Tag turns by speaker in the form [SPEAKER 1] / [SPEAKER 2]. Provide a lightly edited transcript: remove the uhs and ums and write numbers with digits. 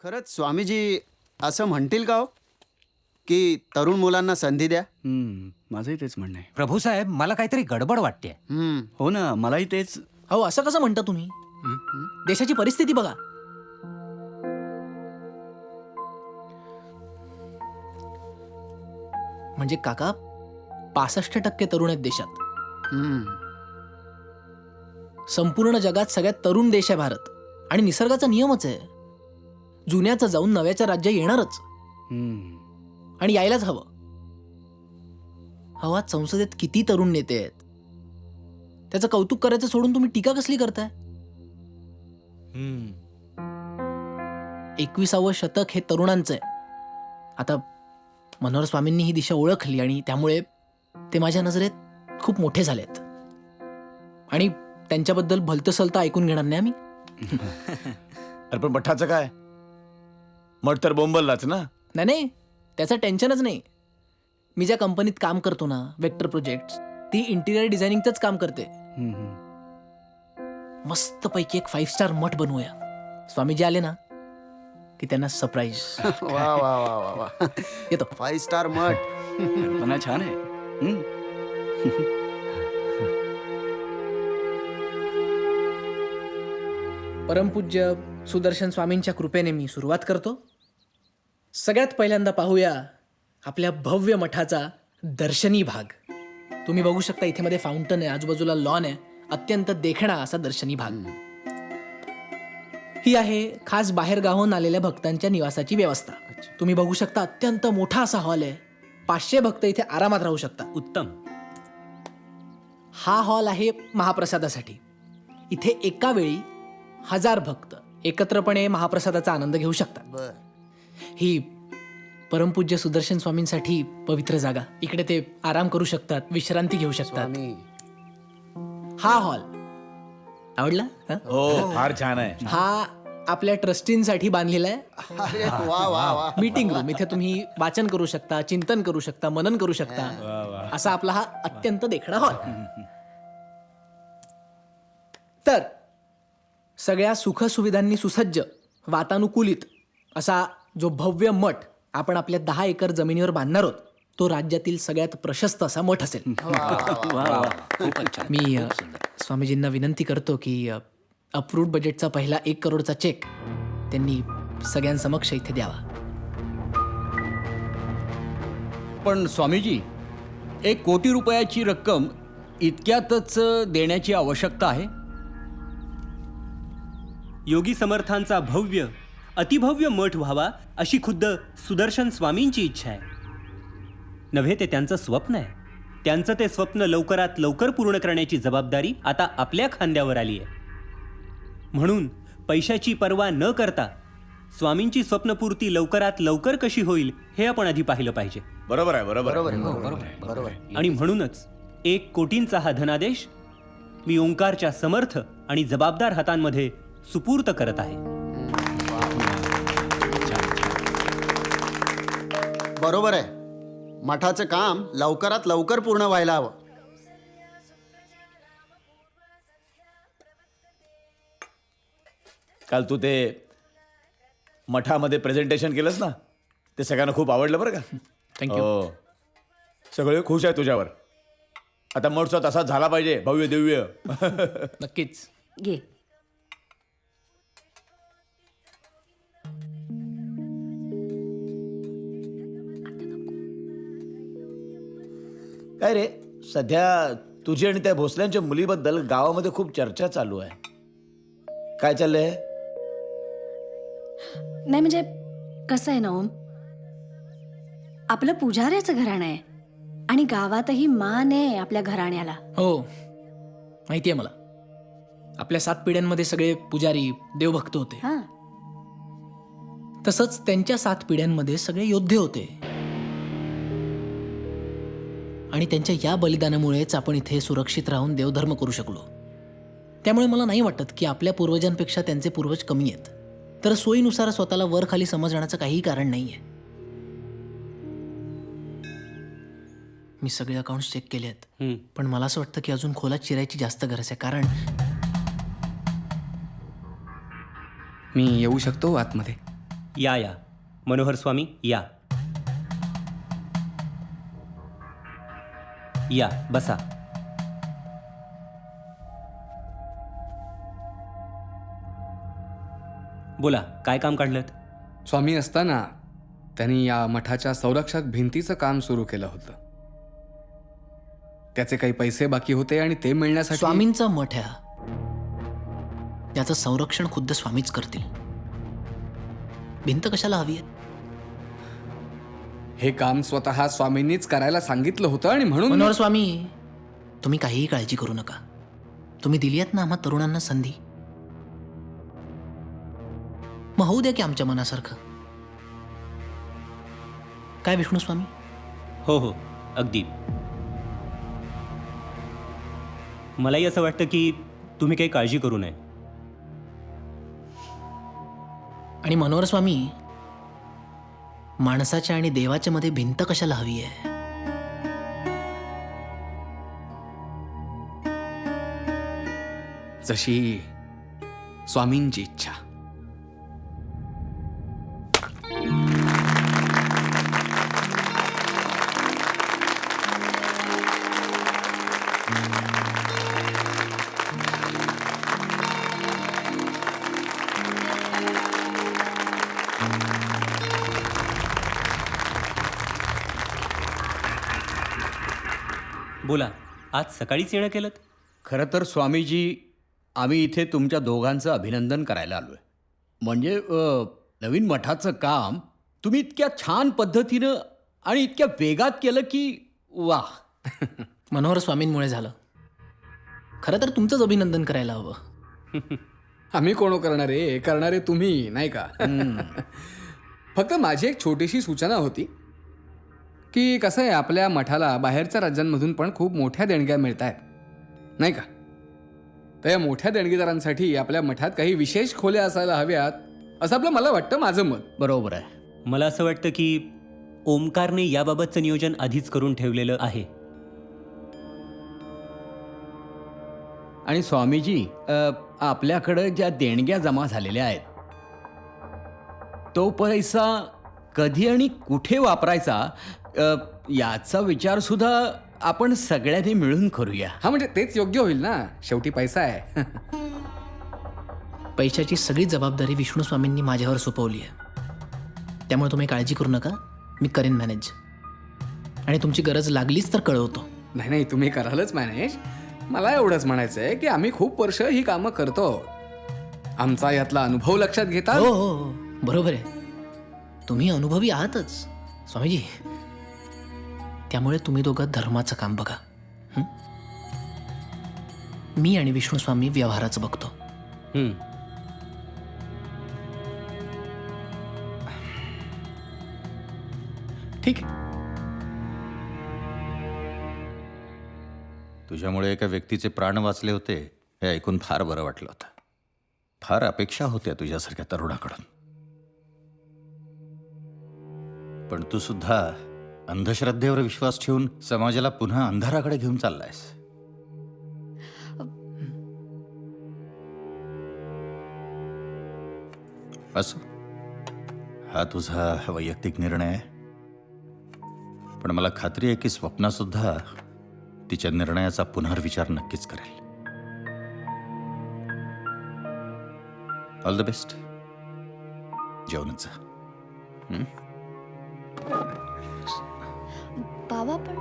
[SPEAKER 1] खरंच स्वामीजी असं म्हणतील का हो की तरुण मुलांना संधी द्या?
[SPEAKER 2] माझंही तेच म्हणणं आहे.
[SPEAKER 3] प्रभू साहेब, मला काहीतरी गडबड वाटते.
[SPEAKER 2] हो ना, मलाही तेच.
[SPEAKER 4] अहो असं कसं म्हणता तुम्ही? देशाची परिस्थिती बघा. म्हणजे काका 65% तरुण आहेत देशात.
[SPEAKER 1] हम्म.
[SPEAKER 4] संपूर्ण जगात सगळ्यात तरुण देश आहे भारत. आणि निसर्गाचा नियमच आहे, जुन्याचं जाऊन नव्याचं राज्य येणारच. आणि यायलाच हवं. आज संसदेत किती तरुण नेते आहेत. त्याचं कौतुक करायचं सोडून तुम्ही टीका कसली करताय? 21वे शतक हे तरुणांचं आहे. आता मनोहर स्वामींनी ही दिशा ओळखली आणि त्यामुळे ते माझ्या नजरेत खूप मोठे झालेत. आणि त्यांच्याबद्दल भलतंसलतं ऐकून घेणार नाही आम्ही.
[SPEAKER 5] अरे पण मठाचं काय? मठ तर बोंबललाच ना.
[SPEAKER 4] नाही, त्याचं टेन्शनच नाही. मी ज्या कंपनीत काम करतो ना, वेक्टर प्रोजेक्ट्स, ती इंटिरियर डिझायनिंगचंच काम करते. मस्तपैकी एक 5 स्टार मठ बनवूया. स्वामीजी आले ना की त्यांना सरप्राईज.
[SPEAKER 1] वा वा वा वा वा.
[SPEAKER 4] येतो.
[SPEAKER 1] 5 स्टार मठ.
[SPEAKER 2] कल्पना छान आहे.
[SPEAKER 4] परमपूज्य सुदर्शन स्वामींच्या कृपेने मी सुरुवात करतो. सगळ्यात पहिल्यांदा पाहूया आपल्या भव्य मठाचा दर्शनी भाग. तुम्ही बघू शकता इथे मध्ये फाउंटन आहे, आजूबाजूला लॉन आहे. अत्यंत देखणा असा दर्शनी भाग. ही आहे खास बाहेरगावाहून आलेल्या भक्तांच्या निवासाची व्यवस्था. तुम्ही बघू शकता अत्यंत मोठा असा हॉल आहे. 500 भक्त इथे आरामात राहू शकता.
[SPEAKER 3] उत्तम.
[SPEAKER 4] हा हॉल आहे महाप्रसादासाठी. इथे एका वेळी 1000 भक्त एकत्रपणे महाप्रसादाचा आनंद घेऊ शकतात.
[SPEAKER 1] बर.
[SPEAKER 4] ही परमपूज्य सुदर्शन स्वामींसाठी पवित्र जागा. इकडे ते आराम करू शकतात, विश्रांती घेऊ शकतात.
[SPEAKER 1] स्वामी.
[SPEAKER 4] हा हॉल आवडला? हं?
[SPEAKER 5] हो, फार छान आहे.
[SPEAKER 4] हा आपल्या ट्रस्टींसाठी बांधलेला आहे
[SPEAKER 1] अरे वा वा वा.
[SPEAKER 4] Meeting room. इथे तुम्ही वाचन करू शकता, चिंतन करू शकता, मनन करू शकता. असा आपला हा अत्यंत देखणा हॉल. तर सगळ्या सुखसुविधांनी सुसज्ज, वातानुकूलित असा जो भव्य मठ आपण आपल्या 10 एकर जमिनीवर बांधणार आहोत, तो राज्यातील सगळ्यात प्रशस्त असा मठ असेल. मी स्वामीजींना विनंती करतो की अप्रूव्ड बजेटचा पहिला 1 करोडचा चेक त्यांनी सगळ्यांसमक्ष इथे द्यावा.
[SPEAKER 6] पण स्वामीजी, 1 कोटी रुपयाची रक्कम इतक्यातच देण्याची आवश्यकता आहे?
[SPEAKER 7] योगी समर्थांचा भव्य अतिभव्य मठ व्हावा अशी खुद्द सुदर्शन स्वामींची इच्छा आहे. नव्हे ते त्यांचं स्वप्न आहे. त्यांचं ते स्वप्न लवकरात लवकर पूर्ण करण्याची जबाबदारी आता आपल्या खांद्यावर आली आहे. म्हणून पैशाची पर्वा न करता स्वामींची स्वप्नपूर्ती लवकरात लवकर कशी होईल हे आपण आधी पाहिलं पाहिजे.
[SPEAKER 5] बरोबर आहे, बरोबर
[SPEAKER 1] बरोबर
[SPEAKER 5] आहे.
[SPEAKER 1] आहे, बरोबर आहे, बरोबर आहे.
[SPEAKER 7] आणि म्हणूनच 1 कोटींचा हा धनादेश मी ओंकारच्या समर्थ आणि जबाबदार हातांमध्ये सुपूर्त करत आहे.
[SPEAKER 1] बरोबर आहे. मठाचं काम लवकरात लवकर पूर्ण व्हायला हवं.
[SPEAKER 5] काल तू ते मठामध्ये प्रेझेंटेशन केलंस ना, ते सगळ्यांना खूप आवडलं बरं का.
[SPEAKER 4] थँक्यू.
[SPEAKER 5] हो, सगळे खुश आहे तुझ्यावर. आता मठ तसा झाला पाहिजे, भव्य दिव्य.
[SPEAKER 4] नक्कीच.
[SPEAKER 8] घे.
[SPEAKER 5] काय रे, सध्या तुझी आणि त्या भोसल्यांच्या मुलीबद्दल गावामध्ये खूप चर्चा चालू आहे. काय चाललंय?
[SPEAKER 8] नाही म्हणजे कसं आहे ना ओम, आपलं पुजाऱ्याचं घराणं आहे आणि गावातही मान आहे आपल्या घराण्याला.
[SPEAKER 4] हो, माहिती आहे मला. आपल्या 7 पिढ्यांमध्ये सगळे पुजारी देवभक्त होते.
[SPEAKER 8] हां,
[SPEAKER 4] तसंच त्यांच्या 7 पिढ्यांमध्ये सगळे योद्धे होते. आणि त्यांच्या या बलिदानामुळेच आपण इथे सुरक्षित राहून देवधर्म करू शकलो. त्यामुळे मला नाही वाटत की आपल्या पूर्वजांपेक्षा त्यांचे पूर्वज कमी आहेत. तर सोयीनुसार स्वतःला वर खाली समजण्याचं काहीही कारण नाहीये. मी सगळे अकाउंट्स चेक केले आहेत, पण मला असं वाटतं की अजून खोलात शिरायची जास्त गरज आहे. कारण
[SPEAKER 9] मी येऊ शकतो आतमध्ये?
[SPEAKER 7] या मनोहर स्वामी या बसा. बोला, काय काम काढलं?
[SPEAKER 9] स्वामी असताना त्यांनी या मठाच्या संरक्षक भिंतीचं काम सुरू केलं होतं. त्याचे काही पैसे बाकी होते आणि ते मिळण्यासाठी
[SPEAKER 4] स्वामींचा मठ आहे हा. याचं संरक्षण खुद्द स्वामीच करतील. भिंत कशाला हवी आहे?
[SPEAKER 9] हे काम स्वतः स्वामींनीच करायला सांगितलं होतं आणि म्हणून
[SPEAKER 4] मनोहर स्वामी, तुम्ही काहीही काळजी करू नका. तुम्ही दिली आहेत ना आम्हा तरुणांना संधी, मग होऊ द्या की आमच्या मनासारखं. काय विष्णू स्वामी?
[SPEAKER 7] हो अगदी. मलाही असं वाटतं की तुम्ही काही काळजी करू नये.
[SPEAKER 4] आणि मनोहर स्वामी, माणसाच्या आणि देवाच्या मध्ये भिंत कशाला हवी आहे?
[SPEAKER 9] जशी स्वामींची इच्छा.
[SPEAKER 7] बोला, आज सकाळीच येणं केलं?
[SPEAKER 6] खरं तर स्वामीजी, आम्ही इथे तुमच्या दोघांचं अभिनंदन करायला आलो आहे. म्हणजे नवीन मठाचं काम तुम्ही इतक्या छान पद्धतीनं आणि इतक्या वेगात केलं की वाह.
[SPEAKER 4] मनोहर स्वामींमुळे झालं. खरं तर तुमचंच अभिनंदन करायला हवं.
[SPEAKER 9] आम्ही कोण करणारे? करणारे तुम्ही, नाही का? फक्त माझी एक छोटीशी सूचना होती की कसं आहे, आपल्या मठाला बाहेरच्या राज्यांमधून पण खूप मोठ्या देणग्या मिळत आहेत, नाही का? तर या मोठ्या देणगीदारांसाठी आपल्या मठात काही विशेष खोल्या असायला हव्यात, असं मला वाटतं. माझं मत.
[SPEAKER 6] बरोबर आहे.
[SPEAKER 7] मला असं वाटतं की ओमकारने याबाबतचं नियोजन आधीच करून ठेवलेलं आहे.
[SPEAKER 6] आणि स्वामीजी, आपल्याकडं ज्या देणग्या जमा झालेल्या आहेत तो पैसा कधी आणि कुठे वापरायचा याचा विचार सुद्धा आपण सगळ्यांनी मिळून करूया.
[SPEAKER 9] हा, म्हणजे तेच योग्य होईल ना, शेवटी पैसा आहे.
[SPEAKER 4] पैशाची सगळी जबाबदारी विष्णू स्वामींनी माझ्यावर सोपवली आहे. त्यामुळे तुम्ही काळजी करू नका, मी करेन मॅनेज. आणि तुमची गरज लागलीच तर कळवतो.
[SPEAKER 9] नाही, तुम्ही करालच मॅनेज. मला एवढंच म्हणायचं आहे की आम्ही खूप वर्ष ही कामं करतो. आमचा यातला अनुभव लक्षात घेता.
[SPEAKER 4] हो, बरोबर आहे. तुम्ही अनुभवी आहातच स्वामीजी. त्यामुळे तुम्ही दोघं धर्माचं काम बघा. मी आणि विष्णू स्वामी व्यवहाराचं बघतो.
[SPEAKER 9] ठीक आहे.
[SPEAKER 10] तुझ्यामुळे एका व्यक्तीचे प्राण वाचले होते हे ऐकून फार बरं वाटलं होतं. फार अपेक्षा होत्या तुझ्यासारख्या तरुणाकडून. पण तू सुद्धा अंधश्रद्धेवर विश्वास ठेवून समाजाला पुन्हा अंधाराकडे घेऊन चाललायस. असो, हा तुझा वैयक्तिक निर्णय आहे, पण मला खात्री आहे की स्वप्ना सुद्धा तिच्या निर्णयाचा पुनर्विचार नक्कीच करेल. All the best. जेवणच जा.
[SPEAKER 8] बाबा, पण